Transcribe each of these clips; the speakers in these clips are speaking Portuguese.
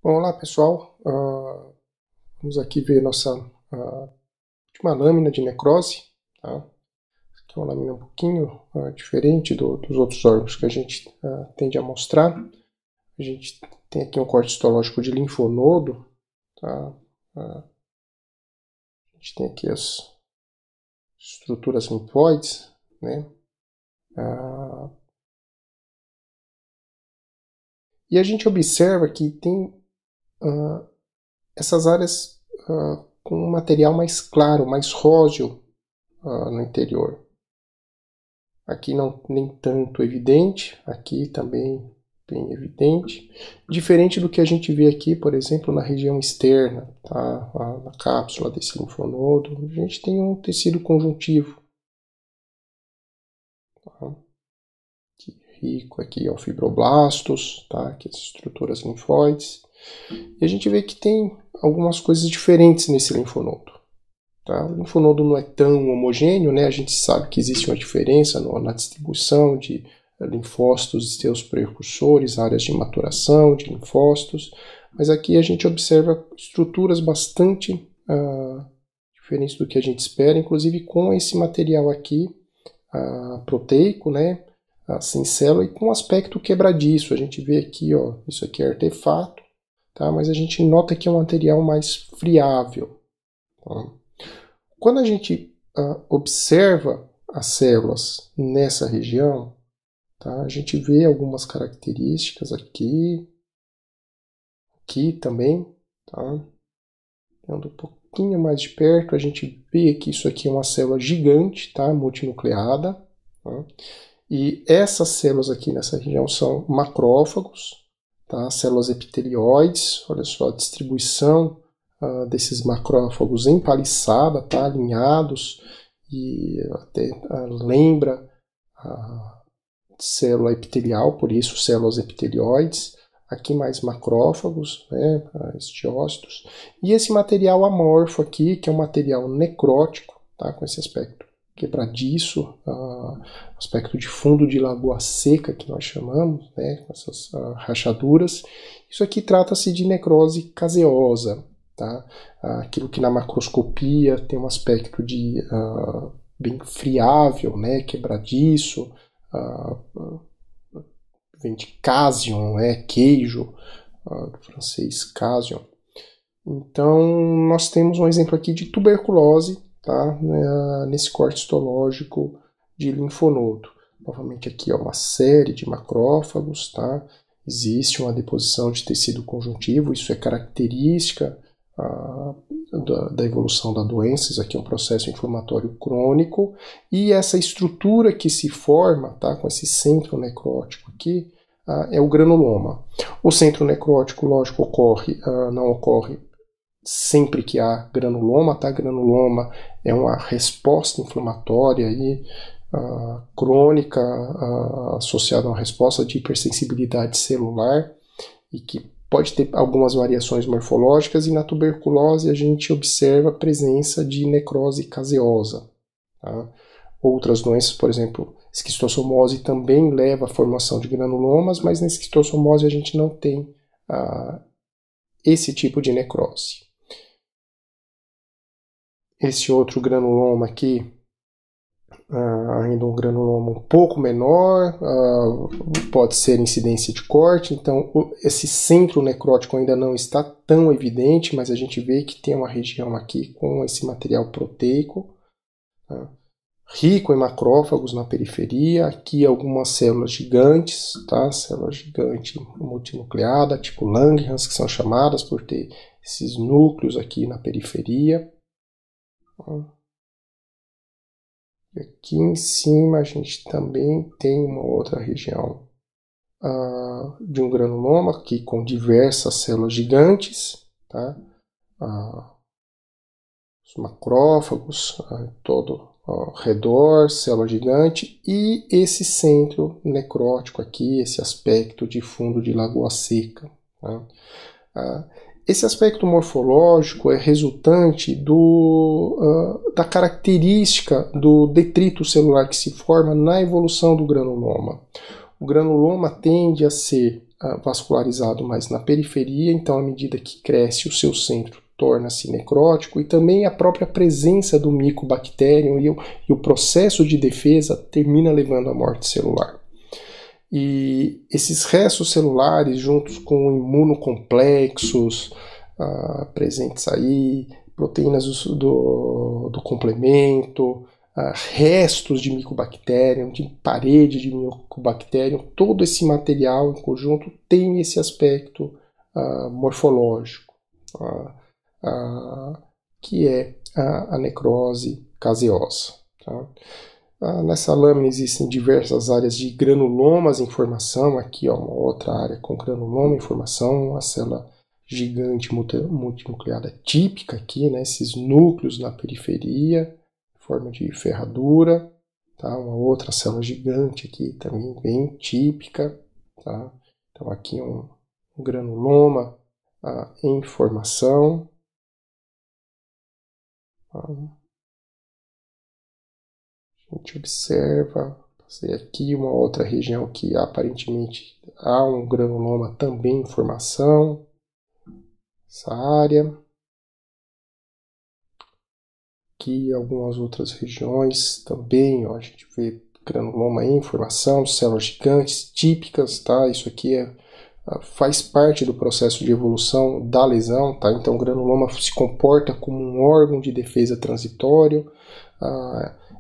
Bom, olá pessoal, vamos aqui ver nossa última lâmina de necrose. Tá? Aqui é uma lâmina um pouquinho diferente dos outros órgãos que a gente tende a mostrar. A gente tem aqui um corte histológico de linfonodo. Tá? A gente tem aqui as estruturas linfóides, né? E a gente observa que tem essas áreas com um material mais claro, mais róseo no interior. Aqui não nem tanto evidente, aqui também bem evidente. Diferente do que a gente vê aqui, por exemplo, na região externa, tá? Na cápsula desse linfonodo, a gente tem um tecido conjuntivo. Tá? Rico aqui, ó, fibroblastos, tá? Aqui as estruturas linfóides. E a gente vê que tem algumas coisas diferentes nesse linfonodo. Tá? O linfonodo não é tão homogêneo, né? A gente sabe que existe uma diferença na distribuição de linfócitos e seus precursores, áreas de maturação de linfócitos, mas aqui a gente observa estruturas bastante diferentes do que a gente espera, inclusive com esse material aqui proteico, né? Sem célula e com aspecto quebradiço. A gente vê aqui, ó, isso aqui é artefato, tá? Mas a gente nota que é um material mais friável. Tá? Quando a gente observa as células nessa região, tá, a gente vê algumas características aqui também. Tá? Ando um pouquinho mais de perto, a gente vê que isso aqui é uma célula gigante, tá, multinucleada. Tá? E essas células aqui nessa região são macrófagos, tá? Células epitelioides. Olha só a distribuição desses macrófagos em paliçada, tá? Alinhados, e até lembra a célula epitelial, por isso células epitelioides. Aqui mais macrófagos, né? Estiócitos. E esse material amorfo aqui, que é um material necrótico, tá? Com esse aspecto quebradiço, aspecto de fundo de lagoa seca, que nós chamamos, né, com essas rachaduras. Isso aqui trata-se de necrose caseosa, tá? Aquilo que na macroscopia tem um aspecto de bem friável, né, quebradiço, vem de casion, né, queijo, do francês casion. Então, nós temos um exemplo aqui de tuberculose, tá? Nesse corte histológico de linfonodo. Novamente aqui, ó, uma série de macrófagos, tá? Existe uma deposição de tecido conjuntivo, isso é característica da evolução da doença. Isso aqui é um processo inflamatório crônico, e essa estrutura que se forma, tá? Com esse centro necrótico aqui, é o granuloma. O centro necrótico, lógico, não ocorre sempre que há granuloma, tá? Granuloma é uma resposta inflamatória aí, crônica, associada a uma resposta de hipersensibilidade celular, e que pode ter algumas variações morfológicas, e na tuberculose a gente observa a presença de necrose caseosa. Tá? Outras doenças, por exemplo, esquistossomose também leva à formação de granulomas, mas na esquistossomose a gente não tem esse tipo de necrose. Esse outro granuloma aqui, ainda um granuloma um pouco menor, pode ser incidência de corte, então esse centro necrótico ainda não está tão evidente, mas a gente vê que tem uma região aqui com esse material proteico, tá? Rico em macrófagos na periferia. Aqui algumas células gigantes, tá? Célula gigante multinucleada, tipo Langerhans, que são chamadas por ter esses núcleos aqui na periferia. E aqui em cima a gente também tem uma outra região de um granuloma, aqui com diversas células gigantes, tá? Os macrófagos todo ao redor, célula gigante, e esse centro necrótico aqui, esse aspecto de fundo de lagoa seca. Tá? Esse aspecto morfológico é resultante da característica do detrito celular que se forma na evolução do granuloma. O granuloma tende a ser vascularizado mais na periferia, então à medida que cresce o seu centro torna-se necrótico, e também a própria presença do micobacterium e o processo de defesa termina levando à morte celular. E esses restos celulares, juntos com imunocomplexos presentes aí, proteínas do complemento, restos de Mycobacterium, de parede de Mycobacterium, todo esse material em conjunto tem esse aspecto morfológico, que é a necrose caseosa. Tá? Nessa lâmina existem diversas áreas de granulomas em formação, aqui uma outra área com granuloma em formação, a célula gigante multinucleada típica aqui, né, esses núcleos na periferia, em forma de ferradura, tá? Uma outra célula gigante aqui também bem típica, tá? Então aqui um granuloma em formação. A gente observa, passei aqui uma outra região que aparentemente há um granuloma também em formação, essa área. Aqui algumas outras regiões também, ó, a gente vê granuloma em formação, células gigantes típicas, tá? Isso aqui faz parte do processo de evolução da lesão, tá? Então o granuloma se comporta como um órgão de defesa transitório,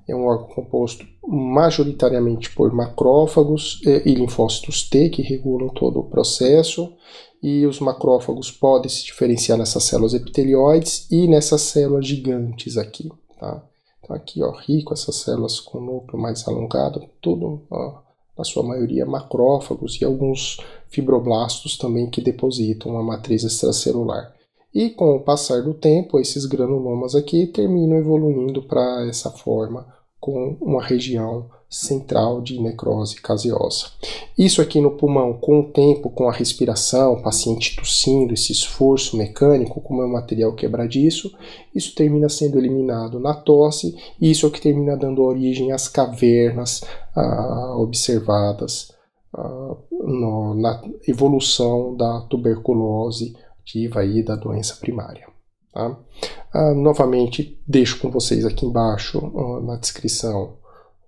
é um órgão composto majoritariamente por macrófagos e linfócitos T, que regulam todo o processo, e os macrófagos podem se diferenciar nessas células epitelioides e nessas células gigantes aqui, tá? Então aqui, ó, rico essas células com núcleo mais alongado, tudo, ó, na sua maioria macrófagos e alguns fibroblastos também que depositam a matriz extracelular. E com o passar do tempo, esses granulomas aqui terminam evoluindo para essa forma com uma região central de necrose caseosa. Isso aqui no pulmão, com o tempo, com a respiração, o paciente tossindo, esse esforço mecânico, como é um material quebradiço, isso termina sendo eliminado na tosse, e isso é o que termina dando origem às cavernas observadas na evolução da tuberculose ativa aí, da doença primária. Tá? Novamente, deixo com vocês aqui embaixo na descrição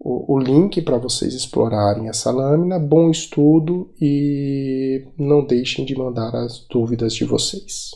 o link para vocês explorarem essa lâmina. Bom estudo e não deixem de mandar as dúvidas de vocês.